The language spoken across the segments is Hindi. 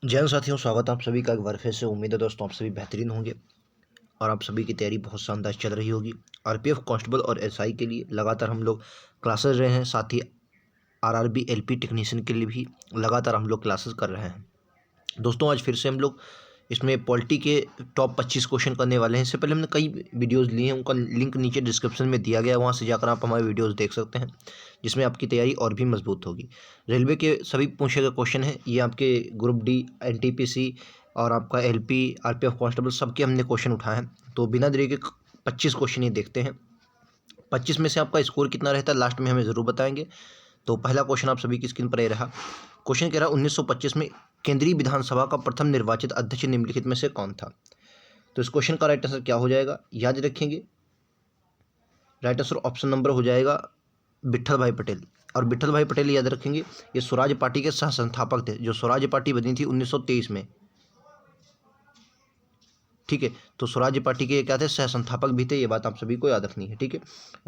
जय हिंद साथियों, स्वागत है आप सभी का एक बार फिर से। उम्मीद है दोस्तों आप सभी बेहतरीन होंगे और आप सभी की तैयारी बहुत शानदार चल रही होगी। आरपीएफ कांस्टेबल और एसआई के लिए लगातार हम लोग क्लासेस रहे हैं, साथ ही आरआरबी एलपी टेक्नीशियन के लिए भी लगातार हम लोग क्लासेस कर रहे हैं। दोस्तों आज फिर से हम लोग इसमें पॉलिटी के टॉप 25 क्वेश्चन करने वाले हैं। इससे पहले हमने कई वीडियोस लिए हैं, उनका लिंक नीचे डिस्क्रिप्शन में दिया गया है, वहाँ से जाकर आप हमारे वीडियोस देख सकते हैं, जिसमें आपकी तैयारी और भी मजबूत होगी। रेलवे के सभी पूछे गए क्वेश्चन हैं, ये आपके ग्रुप डी, एनटीपीसी और आपका एलपी, आरपीएफ कांस्टेबल सबके हमने क्वेश्चन उठाए हैं। तो बिना देरी के 25 क्वेश्चन ये देखते हैं। 25 में से आपका स्कोर कितना रहता है लास्ट में हमें ज़रूर बताएंगे। तो पहला क्वेश्चन आप सभी की स्क्रीन पर ये रहा। क्वेश्चन कह रहा है 1925 में केंद्रीय विधानसभा का प्रथम निर्वाचित अध्यक्ष निम्नलिखित में से कौन था। तो इस क्वेश्चन का राइट आंसर क्या हो जाएगा, याद रखेंगे। राइट आंसर ऑप्शन नंबर हो जाएगा विट्ठल भाई पटेल। और विट्ठल भाई पटेल याद रखेंगे, ये स्वराज पार्टी के सह संस्थापक थे, जो स्वराज पार्टी बनी थी 1923 में। ठीक है, तो स्वराज्य पार्टी के क्या थे, सह संस्थापक भी थे, ये बात आप सभी को याद रखनी है। ठीक है,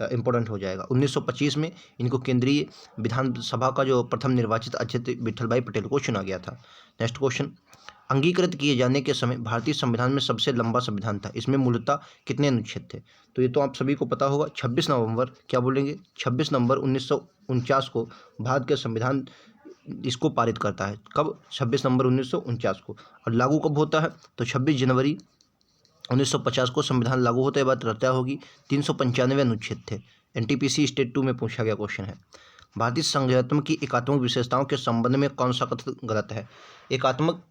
इंपॉर्टेंट हो जाएगा। 1925 में इनको केंद्रीय विधानसभा का जो प्रथम निर्वाचित अध्यक्ष विट्ठल भाई पटेल को चुना गया था। नेक्स्ट क्वेश्चन, अंगीकृत किए जाने के समय भारतीय संविधान में सबसे लंबा संविधान था, इसमें मूलतः कितने अनुच्छेद थे। तो ये तो आप सभी को पता होगा, 26 नवंबर, क्या बोलेंगे, 26 नवंबर 1949 को भारत के संविधान इसको पारित करता है। कब, 26 नवंबर 1949 को। और लागू कब होता है, तो 26 जनवरी 1950 को संविधान लागू होते बात रचा होगी। 395 अनुच्छेद थे। एनटीपीसी स्टेट 2 में पूछा गया क्वेश्चन है। भारतीय संघीयत्व की एकात्मक विशेषताओं के संबंध में कौन सा कथन गलत है। एकात्मक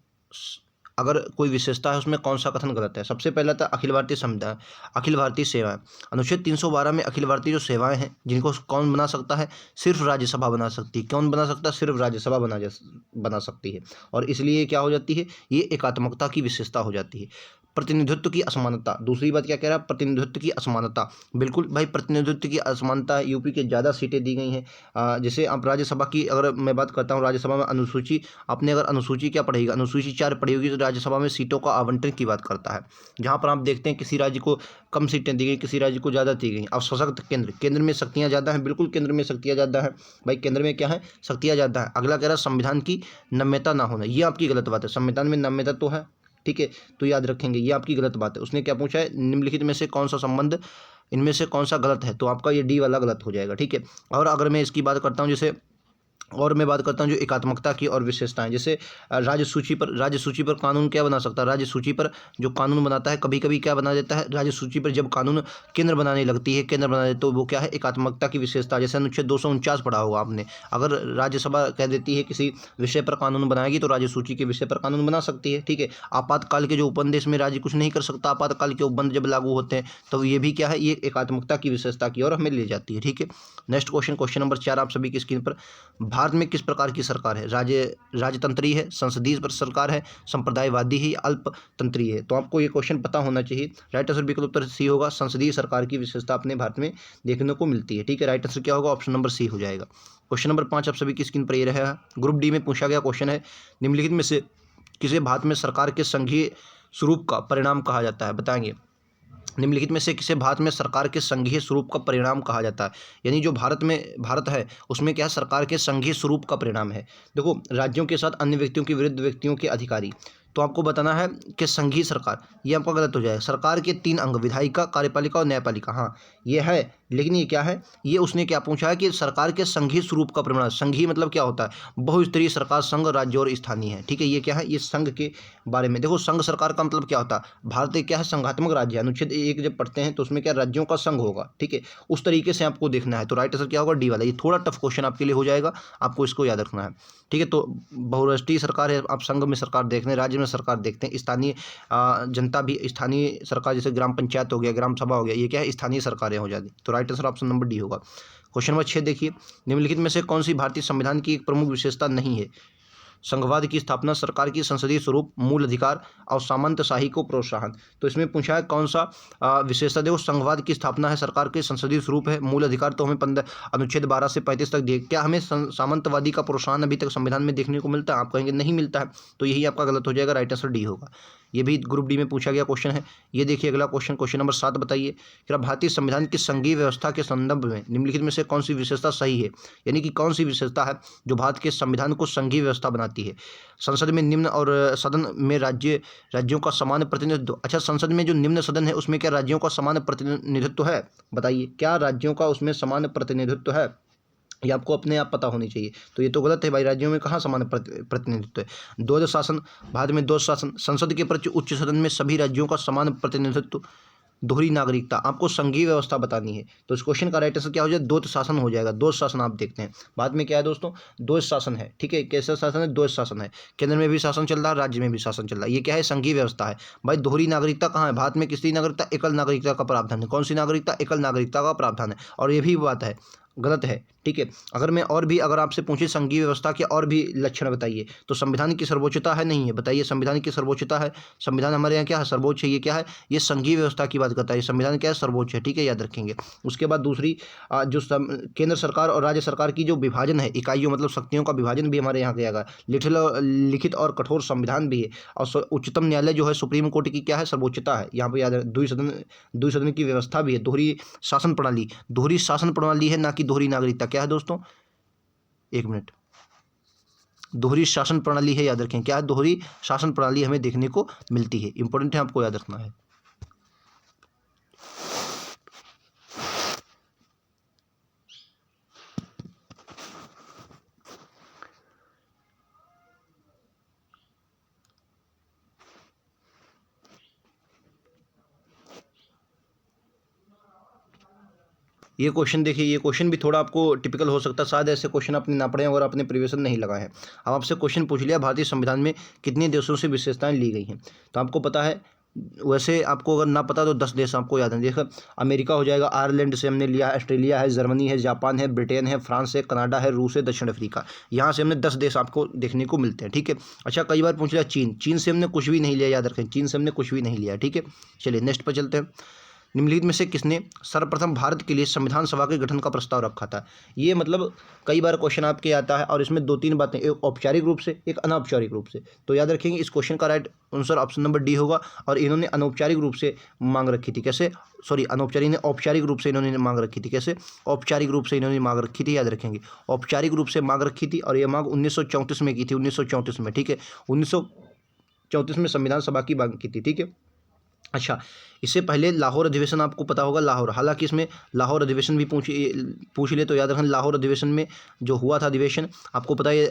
अगर कोई विशेषता है उसमें कौन सा कथन गलत है। सबसे पहला था अखिल भारतीय संविधान, अखिल भारतीय सेवाएं। अनुच्छेद 312 में अखिल भारतीय जो सेवाएं हैं, जिनको कौन बना सकता है, सिर्फ राज्यसभा बना सकती है। कौन बना सकता है, सिर्फ राज्यसभा बना सकती है। और इसलिए क्या हो जाती है, ये एकात्मकता की विशेषता हो जाती है। प्रतिनिधित्व की असमानता, दूसरी बात क्या कह रहा है, प्रतिनिधित्व की असमानता। बिल्कुल भाई, प्रतिनिधित्व की असमानता, यूपी के ज़्यादा सीटें दी गई हैं। जैसे आप राज्यसभा की अगर मैं बात करता हूँ, राज्यसभा में अनुसूची, आपने अगर अनुसूची क्या पढ़ेगा, अनुसूची 4 पढ़ी होगी, तो राज्यसभा में सीटों का आवंटन की बात करता है। जहाँ पर आप देखते हैं किसी राज्य को कम सीटें दी गई, किसी राज्य को ज़्यादा दी गई। अब सशक्त केंद्र, केंद्र में शक्तियाँ ज़्यादा हैं, बिल्कुल केंद्र में शक्तियाँ ज़्यादा हैं भाई, केंद्र में क्या है, शक्तियाँ ज़्यादा है। अगला कह रहा है संविधान की नम्यता ना होना, ये आपकी गलत बात है। संविधान में नम्यता तो है, ठीक है, तो याद रखेंगे ये आपकी गलत बात है। उसने क्या पूछा है, निम्नलिखित में से कौन सा संबंध, इनमें से कौन सा गलत है, तो आपका ये डी वाला गलत हो जाएगा। ठीक है, और अगर मैं इसकी बात करता हूँ, जैसे और मैं बात करता हूँ जो एकात्मकता की और विशेषताएं, जैसे राज्य सूची पर कानून क्या बना सकता है, राज्य सूची पर जो कानून बनाता है, कभी कभी क्या बना देता है, राज्य सूची पर जब कानून केंद्र बनाने लगती है, केंद्र बना देते, तो वो क्या है, एकात्मकता की विशेषता। जैसे अनुच्छेद 249 पढ़ा होगा आपने, अगर राज्यसभा कह देती है किसी विषय पर कानून बनाएगी, तो राज्य सूची के विषय पर कानून बना सकती है। ठीक है, आपातकाल के जो उपनिवेश में राज्य कुछ नहीं कर सकता, आपातकाल के उपबंध जब लागू होते हैं, तो ये भी क्या है, ये एकात्मकता की विशेषता की ओर हमें ले जाती है। ठीक है, नेक्स्ट क्वेश्चन, क्वेश्चन नंबर 4 आप सभी की स्क्रीन पर। भारत में किस प्रकार की सरकार है, राजतंत्रीय है, संसदीय पर सरकार है, संप्रदायवादी है, अल्पतंत्रीय है। तो आपको ये क्वेश्चन पता होना चाहिए। राइट आंसर विकल्प उत्तर सी होगा, संसदीय सरकार की विशेषता अपने भारत में देखने को मिलती है। ठीक है, राइट आंसर क्या होगा, ऑप्शन नंबर सी हो जाएगा। क्वेश्चन नंबर 5 आप सभी की स्क्रीन पर ये रहेगा। ग्रुप डी में पूछा गया क्वेश्चन है, निम्नलिखित में से किसे भारत में सरकार के संघीय स्वरूप का परिणाम कहा जाता है, बताएंगे। निम्नलिखित में से किसे भारत में सरकार के संघीय स्वरूप का परिणाम कहा जाता है। यानी जो भारत है उसमें क्या है, सरकार के संघीय स्वरूप का परिणाम है। देखो, राज्यों के साथ अन्य व्यक्तियों के विरुद्ध व्यक्तियों के अधिकारी, तो आपको बताना है कि संघीय सरकार, ये आपका गलत हो जाएगा। सरकार के 3 अंग, विधायिका, कार्यपालिका और न्यायपालिका, हाँ ये है, लेकिन ये क्या है, ये उसने क्या पूछा है कि सरकार के संघीय स्वरूप का परिणाम। संघीय मतलब क्या होता है, बहुस्तरीय सरकार, संघ, राज्य और स्थानीय है। ठीक है, ये क्या है, ये संघ के बारे में। देखो, संघ सरकार का मतलब क्या होता है, भारत एक क्या है, संघात्मक राज्य है। अनुच्छेद 1 जब पढ़ते हैं तो उसमें क्या, राज्यों का संघ होगा। ठीक है, उस तरीके से आपको देखना है। तो राइट आंसर क्या होगा, डी वाला। ये थोड़ा टफ क्वेश्चन आपके लिए हो जाएगा, आपको इसको याद रखना है। ठीक है, तो बहुराष्ट्रीय सरकार है, आप संघ में सरकार देखते हैं, राज्य में सरकार देखते हैं, स्थानीय जनता भी, स्थानीय सरकार जैसे ग्राम पंचायत हो गया, ग्राम सभा हो गया, ये क्या है, स्थानीय सरकारें हो जाती। तो right answer option number D होगा। क्वेश्चन नंबर 6 देखिए, निम्नलिखित में से कौन सी भारतीय संविधान की एक प्रमुख विशेषता नहीं है। संघवाद की स्थापना, सरकार की संसदीय स्वरूप, मूल अधिकार और सामंतशाही को प्रोत्साहन। तो इसमें पूछा है कौन सा विशेषता। देखो, संघवाद की स्थापना है, सरकार के संसदीय स्वरूप है, मूल अधिकार तो हमें अनुच्छेद 12 से 35 तक दिए। क्या हमें सामंतवादी का प्रोत्साहन अभी तक संविधान में देखने को मिलता है, आप कहेंगे नहीं मिलता है, तो यही आपका गलत हो जाएगा। राइट आंसर डी होगा। ये भी ग्रुप डी में पूछा गया क्वेश्चन है। ये देखिए अगला क्वेश्चन, क्वेश्चन नंबर 7 बताइए कि भारतीय संविधान की संघीय व्यवस्था के संदर्भ में निम्नलिखित में से कौन सी विशेषता सही है, यानी कि कौन सी विशेषता है जो भारत के संविधान को संघीय व्यवस्था बनाती है। संसद में निम्न और सदन में राज्यों का समान प्रतिनिधित्व। अच्छा, संसद में जो निम्न सदन है उसमें क्या राज्यों का समान प्रतिनिधित्व है? बताइए, क्या राज्यों का उसमें समान प्रतिनिधित्व है? ये आपको अपने आप पता होनी चाहिए। तो ये तो गलत है भाई, राज्यों में कहाँ समान प्रतिनिधित्व है। द्वैध शासन, भारत में द्वैध शासन, संसद के प्रति उच्च सदन में सभी राज्यों का समान प्रतिनिधित्व। दोहरी नागरिकता, आपको संघीय व्यवस्था बतानी है तो इस क्वेश्चन का राइट आंसर क्या हो जाए? द्वैध शासन हो जाएगा। द्वैध शासन आप देखते हैं बाद में क्या है दोस्तों, द्वैध शासन है, ठीक है। कैसा शासन है? द्वैध शासन है। केंद्र में भी शासन चल रहा है, राज्य में भी शासन चल रहा है। ये क्या है? संघीय व्यवस्था है। भाई दोहरी नागरिकता कहाँ है? भारत में किसकी नागरिकता? एकल नागरिकता का प्रावधान है। कौन सी नागरिकता? एकल नागरिकता का प्रावधान है। और ये भी बात है, गलत है, ठीक है। अगर आपसे पूछे संघीय व्यवस्था के और भी लक्षण बताइए तो संविधान की सर्वोच्चता है, नहीं है? बताइए, संविधान की सर्वोच्चता है। संविधान हमारे यहाँ क्या है? सर्वोच्च है। ये क्या है? ये संघीय व्यवस्था की बात करता है। संविधान क्या है? सर्वोच्च है, ठीक है, याद रखेंगे। उसके बाद दूसरी केंद्र सरकार और राज्य सरकार की जो विभाजन है, इकाइयों मतलब शक्तियों का विभाजन भी हमारे यहाँ किया गया। लिखित और कठोर संविधान भी है। और उच्चतम न्यायालय जो है, सुप्रीम कोर्ट की क्या है? सर्वोच्चता है। यहाँ पर याद द्विसदन की व्यवस्था भी है। दोहरी शासन प्रणाली है, ना कि दोहरी नागरिकता। क्या है दोस्तों? एक मिनट, दोहरी शासन प्रणाली है, याद रखें। क्या है? दोहरी शासन प्रणाली हमें देखने को मिलती है। इंपॉर्टेंट है, आपको याद रखना है। ये क्वेश्चन देखिए, ये क्वेश्चन भी थोड़ा आपको टिपिकल हो सकता है, शायद ऐसे क्वेश्चन आपने ना पढ़े और आपने प्रिपरेशन नहीं लगाए हैं। अब आपसे क्वेश्चन पूछ लिया, भारतीय संविधान में कितने देशों से विशेषताएं ली गई हैं? तो आपको पता है, वैसे आपको अगर ना पता तो 10 देश आपको याद है। देखो, अमेरिका हो जाएगा, आयरलैंड से हमने लिया, ऑस्ट्रेलिया है, जर्मनी है, जापान है, ब्रिटेन है, फ्रांस है, कनाडा है, रूस है, दक्षिण अफ्रीका। यहाँ से हमने 10 देश आपको देखने को मिलते हैं, ठीक है। अच्छा, कई बार पूछ लिया चीन से हमने कुछ भी नहीं लिया, याद रखें, चीन से हमने कुछ भी नहीं लिया, ठीक है। चलिए नेक्स्ट पर चलते हैं। निम्नलिखित में से किसने सर्वप्रथम भारत के लिए संविधान सभा के गठन का प्रस्ताव रखा था? ये मतलब कई बार क्वेश्चन आपके आता है और इसमें 2-3 बातें, एक औपचारिक रूप से, एक अनौपचारिक रूप से। तो याद रखेंगे, इस क्वेश्चन का right answer option number D होगा। और इन्होंने अनौपचारिक रूप से मांग रखी थी। कैसे? औपचारिक रूप से इन्होंने मांग रखी थी। कैसे? औपचारिक रूप से इन्होंने मांग रखी थी, याद रखेंगे। औपचारिक रूप से मांग रखी थी और ये मांग 1934 में की थी, 1934 में, ठीक है। 1934 में संविधान सभा की मांग की थी, ठीक है। अच्छा, इससे पहले लाहौर अधिवेशन आपको पता होगा। लाहौर, हालांकि इसमें लाहौर अधिवेशन भी पूछ ले तो याद रखना, लाहौर अधिवेशन में जो हुआ था अधिवेशन, आपको पता है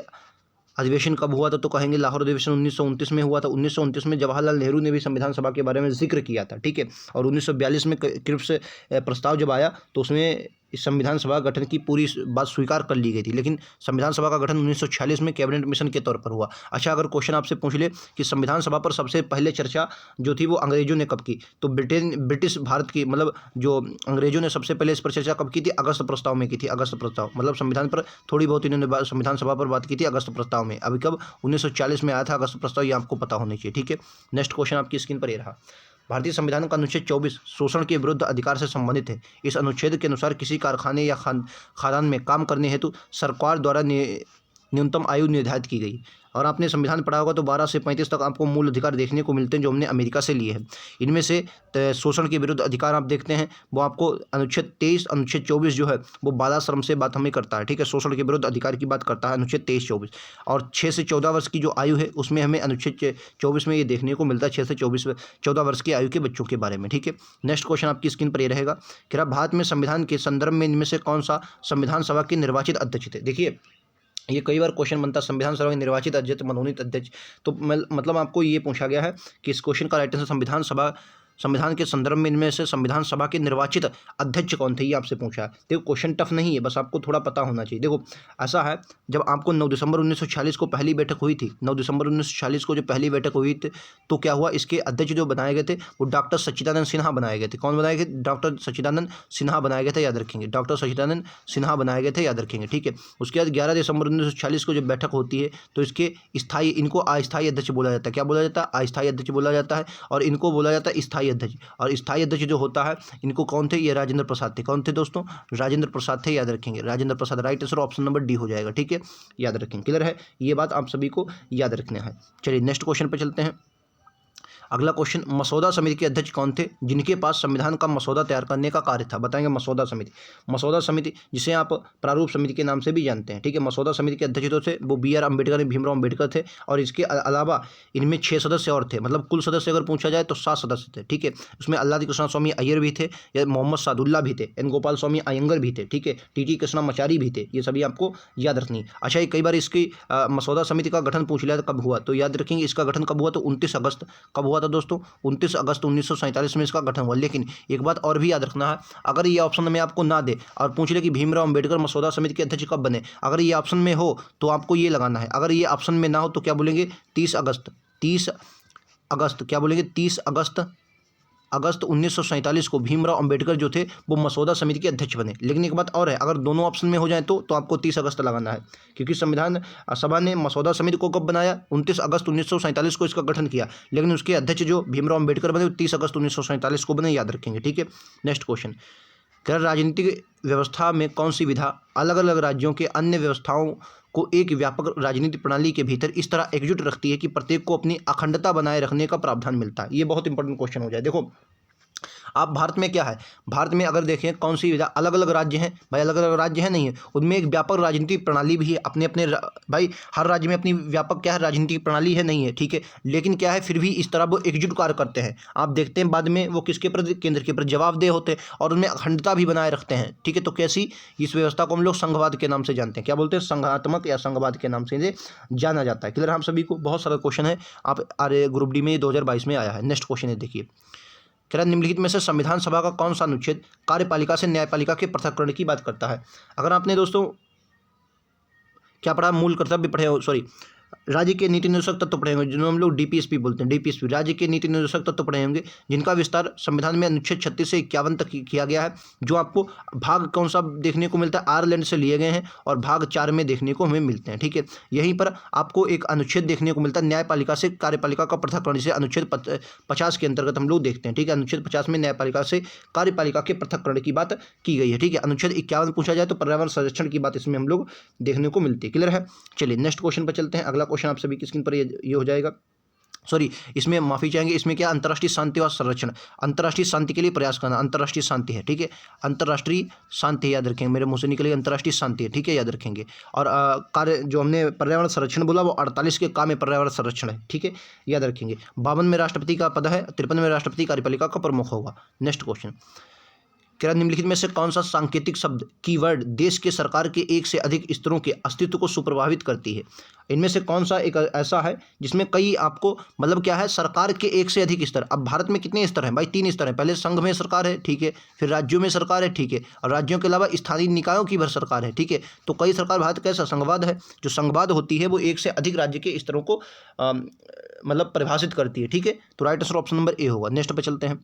अधिवेशन कब हुआ था? तो कहेंगे लाहौर अधिवेशन 1929 में हुआ था। 1929 में जवाहरलाल नेहरू ने भी संविधान सभा के बारे में जिक्र किया था, ठीक है। और 1942 में क्रिप्स प्रस्ताव जब आया तो उसमें इस संविधान सभा गठन की पूरी बात स्वीकार कर ली गई थी। लेकिन संविधान सभा का गठन 1946 में कैबिनेट मिशन के तौर पर हुआ। अच्छा, अगर क्वेश्चन आपसे पूछ ले कि संविधान सभा पर सबसे पहले चर्चा जो थी वो अंग्रेजों ने कब की? तो ब्रिटिश भारत की, मतलब जो अंग्रेजों ने सबसे पहले इस पर चर्चा कब की थी? अगस्त प्रस्ताव में की थी। अगस्त प्रस्ताव मतलब संविधान पर थोड़ी बहुत इन्होंने संविधान सभा पर बात की थी अगस्त प्रस्ताव में। अभी कब? 1940 में आया था अगस्त प्रस्ताव, ये आपको पता होना चाहिए, ठीक है। नेक्स्ट क्वेश्चन आपकी स्क्रीन पर ये रहा। भारतीय संविधान का अनुच्छेद 24 शोषण के विरुद्ध अधिकार से संबंधित है। इस अनुच्छेद के अनुसार किसी कारखाने या खादान में काम करने हेतु सरकार द्वारा न्यूनतम आयु निर्धारित की गई। और आपने संविधान पढ़ा होगा तो 12 से 35 तक आपको मूल अधिकार देखने को मिलते हैं जो हमने अमेरिका से लिए हैं। इनमें से शोषण के विरुद्ध अधिकार आप देखते हैं वो आपको अनुच्छेद 23, अनुच्छेद 24 जो है वो बाल श्रम से बात हमें करता है, ठीक है। शोषण के विरुद्ध अधिकार की बात करता है अनुच्छेद 23-24। और 6 से 14 वर्ष की जो आयु है उसमें हमें अनुच्छेद 24 में ये देखने को मिलता है 6 से 14 वर्ष की आयु के बच्चों के बारे में, ठीक है। नेक्स्ट क्वेश्चन आपकी स्क्रीन पर ये रहेगा कि भारत में संविधान के संदर्भ में इनमें से कौन सा संविधान सभा के निर्वाचित अध्यक्ष थे? देखिए, ये कई बार क्वेश्चन बनता है, संविधान सभा के निर्वाचित अध्यक्ष, मनोनीत अध्यक्ष। तो मतलब आपको ये पूछा गया है कि इस क्वेश्चन का राइट आंसर संविधान के संदर्भ में इनमें से संविधान सभा के निर्वाचित अध्यक्ष कौन थे, ये आपसे पूछा है। देखो, क्वेश्चन टफ नहीं है, बस आपको थोड़ा पता होना चाहिए। देखो, ऐसा है, जब आपको 9 दिसंबर 1946 को पहली बैठक हुई थी, 9 दिसंबर 1946 को जो पहली बैठक हुई थी, तो क्या हुआ, इसके अध्यक्ष जो बनाए गए थे वो डॉक्टर सच्चिदानंद सिन्हा बनाए गए थे। कौन बनाए गए? डॉक्टर सच्चिदानंद सिन्हा बनाए गए थे, याद रखेंगे। डॉक्टर सच्चिदानंद सिन्हा बनाए गए थे, याद रखेंगे, ठीक है। उसके बाद 11 दिसंबर 1946 को जब बैठक होती है तो इनको अस्थायी अध्यक्ष बोला जाता है। क्या बोला जाता है? अस्थायी अध्यक्ष बोला जाता है। और इनको बोला जाता है स्थायी अध्यक्ष। और स्थायी अध्यक्ष जो होता है, इनको कौन थे? ये राजेंद्र प्रसाद थे। कौन थे दोस्तों? राजेंद्र प्रसाद थे, याद रखेंगे। Rajendra Prasad, right answer option number D हो जाएगा, ठीक है, याद रखेंगे। क्लियर है? ये बात आप सभी को याद रखना है। चलिए नेक्स्ट क्वेश्चन पर चलते हैं। अगला क्वेश्चन, मसौदा समिति के अध्यक्ष कौन थे जिनके पास संविधान का मसौदा तैयार करने का कार्य था? बताएंगे मसौदा समिति जिसे आप प्रारूप समिति के नाम से भी जानते हैं, ठीक है। मसौदा समिति के अध्यक्ष जो थे वो बी आर अम्बेडकर, भीमराव अम्बेडकर थे, और इसके अलावा इनमें 6 सदस्य और थे, मतलब कुल सदस्य अगर पूछा जाए तो 7 सदस्य थे, ठीक है। उसमें अल्लादी कृष्णा स्वामी अय्यर भी थे, या मोहम्मद सादुल्ला भी थे, एन गोपाल स्वामी अयंगर भी थे, ठीक है। टी कृष्णा मचारी भी थे, ये सभी आपको याद रखनी है। अच्छा, ये कई बार इसकी मसौदा समिति का गठन पूछ लिया कब हुआ, तो याद रखेंगे इसका गठन कब हुआ, तो 29 अगस्त कब हुआ था दोस्तों? 29 अगस्त 1947 में इसका गठन हुआ। लेकिन एक बात और भी याद रखना है, अगर ये ऑप्शन में आपको ना दे और पूछ ले कि भीमराव अम्बेडकर मसौदा समिति के अध्यक्ष कब बने, अगर ये ऑप्शन में हो तो आपको ये लगाना है, अगर ये ऑप्शन में ना हो तो क्या बोलेंगे? 30 अगस्त क्या बोलेंगे? 30 अगस्त 1947 को भीमराव अंबेडकर जो थे वो मसौदा समिति के अध्यक्ष बने। लेकिन एक बात और है, अगर दोनों ऑप्शन में हो जाए तो आपको 30 अगस्त लगाना है, क्योंकि संविधान सभा ने मसौदा समिति को कब बनाया? 29 अगस्त 1947 को इसका गठन किया, लेकिन उसके अध्यक्ष जो भीमराव अंबेडकर बने 30 अगस्त 1947 को बने, याद रखेंगे, ठीक है। नेक्स्ट क्वेश्चन, क्या राजनीतिक व्यवस्था में कौन सी विधा अलग अलग राज्यों के अन्य व्यवस्थाओं को एक व्यापक राजनीतिक प्रणाली के भीतर इस तरह एकजुट रखती है कि प्रत्येक को अपनी अखंडता बनाए रखने का प्रावधान मिलता है? ये बहुत इंपॉर्टेंट क्वेश्चन हो जाए। देखो, आप भारत में क्या है, भारत में अगर देखें कौन सी विधा, अलग अलग राज्य हैं भाई, अलग अलग राज्य हैं नहीं है, उनमें एक व्यापक राजनीतिक प्रणाली भी है, अपने अपने भाई हर राज्य में अपनी व्यापक क्या है, राजनीतिक प्रणाली है नहीं है, ठीक है। लेकिन क्या है, फिर भी इस तरह वो एकजुट कार्य करते हैं। आप देखते हैं बाद में वो किसके प्रति, केंद्र के प्रति जवाबदेह होते हैं और उनमें अखंडता भी बनाए रखते हैं, ठीक है। तो कैसी, इस व्यवस्था को हम लोग संघवाद के नाम से जानते हैं। क्या बोलते हैं? संघात्मक या संघवाद के नाम से इसे जाना जाता है। क्लियर? हम सभी को बहुत सारा क्वेश्चन है, आप ग्रुप डी में 2022 में आया है। नेक्स्ट क्वेश्चन है, देखिए, कह रहा निम्नलिखित में से संविधान सभा का कौन सा अनुच्छेद कार्यपालिका से न्यायपालिका के पृथक्करण की बात करता है? अगर आपने दोस्तों क्या पढ़ा, मूल कर्तव्य पढ़े हो, सॉरी, राज्य के नीति निर्देशक तत्व पढ़े होंगे, जिन्हें हम लोग डीपीएसपी बोलते हैं, डीपीएसपी राज्य के नीति निर्देशक तत्व पढ़े होंगे, जिनका विस्तार संविधान में अनुच्छेद 36 से 51 तक किया गया है। जो आपको भाग कौन सा देखने को मिलता है? आयरलैंड से लिए गए हैं और भाग 4 में देखने को हमें मिलते हैं, ठीक है। यहीं पर आपको एक अनुच्छेद देखने को मिलता है न्यायपालिका से कार्यपालिका का पृथक्करण, जिसे अनुच्छेद 50 के अंतर्गत हम लोग देखते हैं, ठीक है। अनुच्छेद 50 में न्यायपालिका से कार्यपालिका के पृथक्करण की बात की गई है, ठीक है। अनुच्छेद 51 पूछा जाए तो पर्यावरण संरक्षण की बात इसमें हम लोग देखने को मिलती है। क्लियर है? चलिए नेक्स्ट क्वेश्चन पर चलते हैं। अगला क्वेश्चन आप सभी की स्क्रीन पर ये हो जाएगा, सॉरी, इसमें माफी चाहेंगे, इसमें क्या, अंतर्राष्ट्रीय शांति व संरक्षण, अंतर्राष्ट्रीय शांति के लिए प्रयास करना, अंतर्राष्ट्रीय शांति है, ठीक है। अंतर्राष्ट्रीय शांति याद रखेंगे, मेरे मुंह से निकलेगी अंतर्राष्ट्रीय शांति है, ठीक है, याद रखेंगे। और कार्य जो हमने पर्यावरण संरक्षण बोला वो 48 के काम में पर्यावरण संरक्षण है, ठीक है, याद रखेंगे। 52 में राष्ट्रपति का पद है, 53 में राष्ट्रपति कार्यपालिका का प्रमुख होगा। नेक्स्ट क्वेश्चन, क्या निम्नलिखित में से कौन सा सांकेतिक शब्द, कीवर्ड देश के सरकार के एक से अधिक स्तरों के अस्तित्व को सुप्रभावित करती है? इनमें से कौन सा एक ऐसा है जिसमें कई आपको, मतलब क्या है, सरकार के एक से अधिक स्तर। अब भारत में कितने स्तर हैं भाई? 3 स्तर हैं। पहले संघ में सरकार है, ठीक है, फिर राज्यों में सरकार है, ठीक है, और राज्यों के अलावा स्थानीय निकायों की भी सरकार है, ठीक है। तो कई सरकार, भारत कैसा संघवाद है, जो संघवाद होती है वो एक से अधिक राज्य के स्तरों को मतलब परिभाषित करती है, ठीक है। तो right answer option number A होगा। नेक्स्ट पे चलते हैं।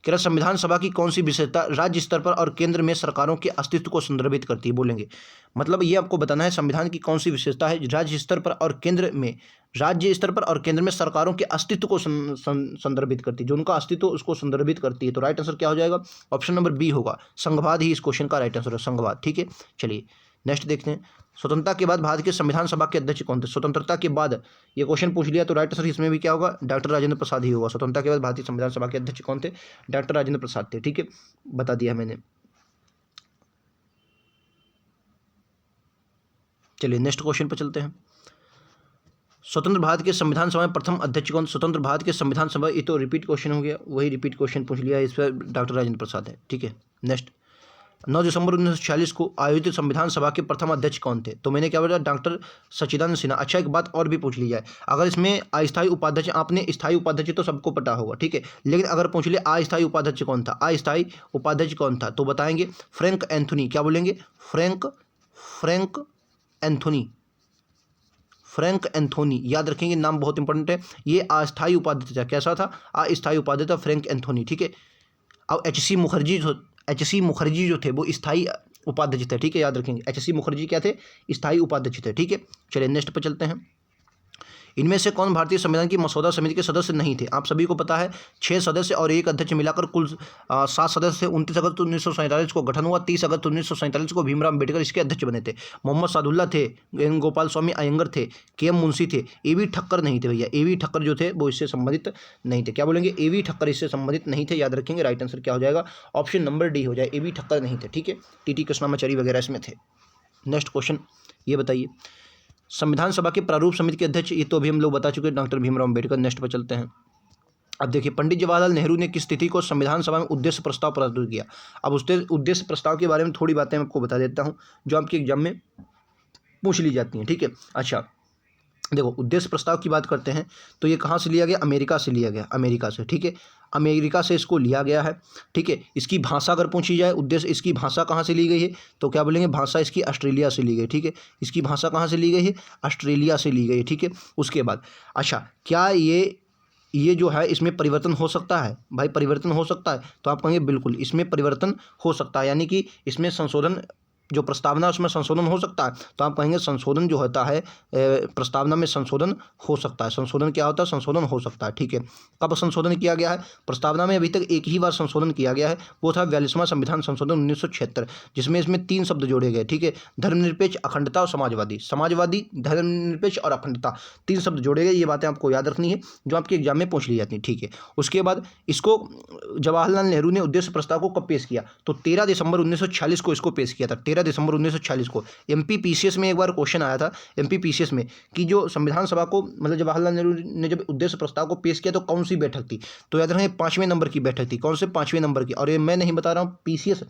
क्या संविधान सभा की कौन सी विशेषता राज्य स्तर पर और केंद्र में सरकारों के अस्तित्व को संदर्भित करती है? बोलेंगे, मतलब ये आपको बताना है संविधान की कौन सी विशेषता है राज्य स्तर पर और केंद्र में, राज्य स्तर पर और केंद्र में सरकारों के अस्तित्व को संदर्भित करती है, जो उनका अस्तित्व उसको संदर्भित करती है। तो राइट आंसर क्या हो जाएगा? ऑप्शन नंबर बी होगा, संघवाद ही इस क्वेश्चन का राइट आंसर है, संघवाद, ठीक है। चलिए नेक्स्ट देखते हैं। स्वतंत्रता के बाद भारत के संविधान सभा के अध्यक्ष कौन थे? स्वतंत्रता के बाद ये क्वेश्चन पूछ लिया तो राइट आंसर इसमें भी क्या होगा? डॉक्टर राजेंद्र प्रसाद ही होगा। स्वतंत्रता के बाद भारतीय संविधान सभा के अध्यक्ष कौन थे? डॉक्टर राजेंद्र प्रसाद थे, ठीक है, बता दिया मैंने। चलिए नेक्स्ट क्वेश्चन पर चलते हैं। स्वतंत्र भारत के संविधान सभा में प्रथम अध्यक्ष कौन? स्वतंत्र भारत के संविधान सभा, ये तो रिपीट क्वेश्चन हो गया, वही रिपीट क्वेश्चन पूछ लिया, इस पर डॉक्टर राजेंद्र प्रसाद है, ठीक है। नेक्स्ट, 9 दिसंबर 1946 को आयोजित संविधान सभा के प्रथम अध्यक्ष कौन थे? तो मैंने क्या बोला? डॉक्टर सच्चिदानंद सिन्हा। अच्छा, एक बात और भी पूछ ली जाए, अगर इसमें अस्थायी उपाध्यक्ष, आपने स्थायी उपाध्यक्ष तो सबको पता होगा, ठीक है, लेकिन अगर पूछ लिया अस्थायी उपाध्यक्ष कौन था, अस्थायी उपाध्यक्ष कौन था, तो बताएंगे फ्रैंक एंथोनी। क्या बोलेंगे? फ्रैंक एंथोनी, फ्रैंक एंथोनी, याद रखेंगे, नाम बहुत इंपॉर्टेंट है। ये अस्थायी उपाध्यक्ष था, कैसा था? अस्थायी उपाध्यक्ष था, फ्रैंक एंथोनी, ठीक है। अब एच सी मुखर्जी जो थे वो स्थायी उपाध्यक्ष थे, ठीक है, याद रखेंगे। एच सी मुखर्जी क्या थे? स्थायी उपाध्यक्ष थे, ठीक है। चलिए नेक्स्ट पर चलते हैं। इनमें से कौन भारतीय संविधान की मसौदा समिति के सदस्य नहीं थे? आप सभी को पता है 6 सदस्य और 1 अध्यक्ष मिलाकर कुल 7 सदस्य थे। 29 अगस्त 1947 को गठन हुआ। 30 अगस्त 1947 को भीमराव अम्बेडकर इसके अध्यक्ष बने थे। मोहम्मद सादुल्ला थे, एन गोपाल स्वामी अयंगर थे, के.एम. मुंशी थे, ए.वी. ठक्कर नहीं थे भैया। ए.वी. ठक्कर जो थे वो इससे संबंधित नहीं थे। क्या बोलेंगे? ए.वी. ठक्कर इससे संबंधित नहीं थे, याद रखेंगे। राइट आंसर क्या हो जाएगा? ऑप्शन नंबर डी हो जाए, ए.वी. ठक्कर नहीं थे। ठीक है, टी.टी. कृष्णामाचारी वगैरह इसमें थे। नेक्स्ट क्वेश्चन ये बताइए, संविधान सभा के प्रारूप समिति के अध्यक्ष, ये तो अभी हम लोग बता चुके हैं, डॉक्टर भीमराव अम्बेडकर। नेक्स्ट पर चलते हैं। अब देखिए, पंडित जवाहरलाल नेहरू ने किस तिथि को संविधान सभा में उद्देश्य प्रस्ताव प्रस्तुत किया? अब उसके उद्देश्य प्रस्ताव के बारे में थोड़ी बातें मैं आपको बता देता हूं जो आपके एग्जाम में पूछ ली जाती हैं। ठीक है, अच्छा देखो, उद्देश्य प्रस्ताव की बात करते हैं तो ये कहाँ से लिया गया? अमेरिका से लिया गया, अमेरिका से। ठीक है, अमेरिका से इसको लिया गया है। ठीक है, इसकी भाषा अगर पूछी जाए, उद्देश्य इसकी भाषा कहाँ से ली गई है, तो क्या बोलेंगे? भाषा इसकी ऑस्ट्रेलिया से ली गई। ठीक है, इसकी भाषा कहाँ से ली गई है? ऑस्ट्रेलिया से ली गई है। ठीक है, उसके बाद अच्छा, क्या ये जो है इसमें परिवर्तन हो सकता है? भाई परिवर्तन हो सकता है, तो आप कहेंगे बिल्कुल इसमें परिवर्तन हो सकता है, यानी कि इसमें संशोधन जो प्रस्तावना उसमें संशोधन हो सकता है। तो आप कहेंगे संशोधन जो होता है प्रस्तावना में संशोधन हो सकता है। संशोधन क्या होता है? संशोधन हो सकता है। ठीक है, कब संशोधन किया गया है? प्रस्तावना में अभी तक एक ही बार संशोधन किया गया है, वो था 42वां संविधान संशोधन 1976, जिसमें इसमें 3 शब्द जोड़े गए। ठीक है, धर्मनिरपेक्ष, अखंडता और समाजवादी। समाजवादी, धर्मनिरपेक्ष और अखंडता, 3 शब्द जोड़े गए। ये बातें आपको याद रखनी है जो आपके एग्जाम में पूछ ली जाती हैं। ठीक है, उसके बाद इसको जवाहरलाल नेहरू ने उद्देश्य प्रस्ताव को कब पेश किया? तो 13 दिसंबर 1946 को इसको पेश किया था। 13 दिसंबर 1946 को। एमपीपीसीएस में एक बार क्वेश्चन आया था, एमपीपीसीएस में, कि जो संविधान सभा को मतलब जवाहरलाल नेहरू ने जब उद्देश्य प्रस्ताव को पेश किया तो कौन सी बैठक थी? तो याद रखें 5वें नंबर की बैठक थी। कौन से? 5वें नंबर की। और ये मैं नहीं बता रहा हूँ, पीसीएस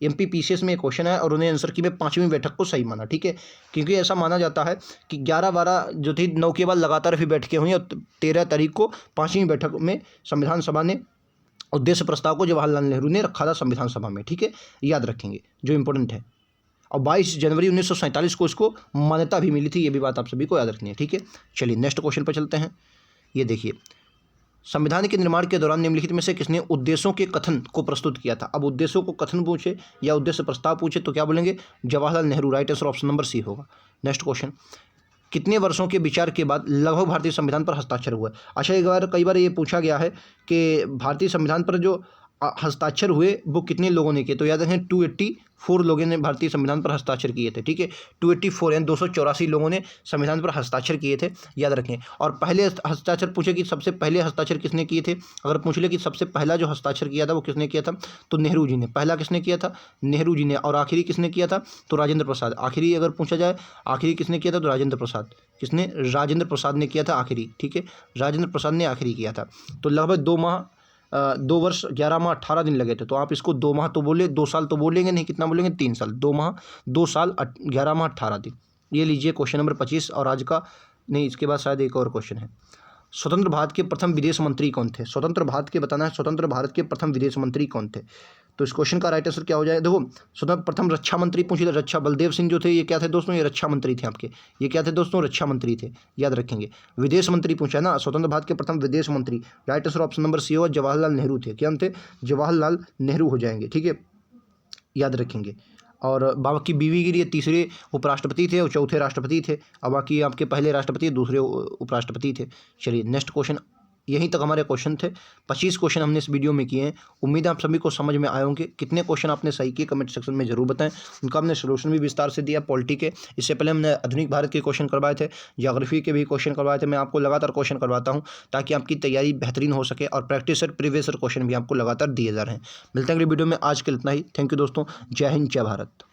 एमपीपीसीएस में एक क्वेश्चन है और उन्हें आंसर की में 5वीं बैठक को सही माना। ठीक है, क्योंकि ऐसा माना जाता है कि 11-12 जो थी 9 के बाद लगातार भी बैठकें हुई और 13 तारीख को 5वीं बैठक में संविधान सभा ने उद्देश्य प्रस्ताव को जवाहरलाल नेहरू ने रखा था संविधान सभा में। ठीक है, याद रखेंगे जो इंपॉर्टेंट है। और 22 जनवरी 1947 को इसको मान्यता भी मिली थी, ये भी बात आप सभी को याद रखनी है। ठीक है, चलिए नेक्स्ट क्वेश्चन पर चलते हैं। ये देखिए, संविधान के निर्माण के दौरान निम्नलिखित में से किसने उद्देश्यों के कथन को प्रस्तुत किया था? अब उद्देश्यों को कथन पूछे या उद्देश्य प्रस्ताव पूछे तो क्या बोलेंगे? Jawaharlal Nehru. Right answer option number C होगा। नेक्स्ट क्वेश्चन, कितने वर्षों के विचार के बाद लगभग भारतीय संविधान पर हस्ताक्षर हुआ? अच्छा, कई बार ये पूछा गया है कि भारतीय संविधान पर जो हस्ताक्षर हुए वो कितने लोगों ने किए? तो याद रखें 284 लोगों ने भारतीय संविधान पर हस्ताक्षर किए थे। ठीक है, 284 यानी 284 लोगों ने संविधान पर हस्ताक्षर किए थे, याद रखें। और पहले हस्ताक्षर पूछे कि सबसे पहले हस्ताक्षर किसने किए थे? अगर पूछ ले कि सबसे पहला जो हस्ताक्षर किया था वो किसने किया था, तो नेहरू जी ने। पहला किसने किया था? नेहरू जी ने। और आखिरी किसने किया था? तो राजेंद्र प्रसाद। आखिरी अगर पूछा जाए आखिरी किसने किया था, तो राजेंद्र प्रसाद। किसने? राजेंद्र प्रसाद ने किया था आखिरी। ठीक है, राजेंद्र प्रसाद ने आखिरी किया था। तो लगभग 2 वर्ष 11 माह 18 दिन लगे थे। तो आप इसको 2 माह तो बोले, 2 साल तो बोलेंगे नहीं, कितना बोलेंगे? 3 साल। 2 साल 11 माह 18 दिन। ये लीजिए क्वेश्चन नंबर 25। और आज का नहीं, इसके बाद शायद एक और क्वेश्चन है। स्वतंत्र भारत के प्रथम विदेश मंत्री कौन थे? स्वतंत्र भारत के बताना है, स्वतंत्र भारत के प्रथम विदेश मंत्री कौन थे? तो इस क्वेश्चन का राइट आंसर क्या हो जाए? देखो, स्वतंत्र प्रथम रक्षा मंत्री पूछे थे। रक्षा बलदेव सिंह जो थे ये क्या थे दोस्तों? ये रक्षा मंत्री थे आपके। ये क्या थे दोस्तों? रक्षा मंत्री थे, याद रखेंगे। विदेश मंत्री पूछा है ना, स्वतंत्र भारत के प्रथम विदेश मंत्री। Right answer option number C होगा, जवाहरलाल नेहरू थे। क्या थे? जवाहरलाल नेहरू हो जाएंगे। ठीक है, याद रखेंगे। और बाकी बीवी गिरी 3रे उपराष्ट्रपति थे और 4थे राष्ट्रपति थे। और बाकी आपके पहले राष्ट्रपति, दूसरे उपराष्ट्रपति थे। चलिए नेक्स्ट क्वेश्चन। यहीं तक हमारे क्वेश्चन थे। 25 क्वेश्चन हमने इस वीडियो में किए हैं। उम्मीद है आप सभी को समझ में आए होंगे। कितने क्वेश्चन आपने सही किए कमेंट सेक्शन में जरूर बताएं। उनका हमने सोल्यूशन भी विस्तार से दिया पॉलिटी के। इससे पहले हमने आधुनिक भारत के क्वेश्चन करवाए थे, ज्योग्राफी के भी क्वेश्चन करवाए थे। मैं आपको लगातार क्वेश्चन करवाता हूँ ताकि आपकी तैयारी बेहतरीन हो सके और प्रैक्टिस सेट प्रीवियस क्वेश्चन भी आपको लगातार दिए जा रहे हैं। मिलते हैं अगली वीडियो में। आज के लिए इतना ही। थैंक यू दोस्तों। जय हिंद, जय भारत।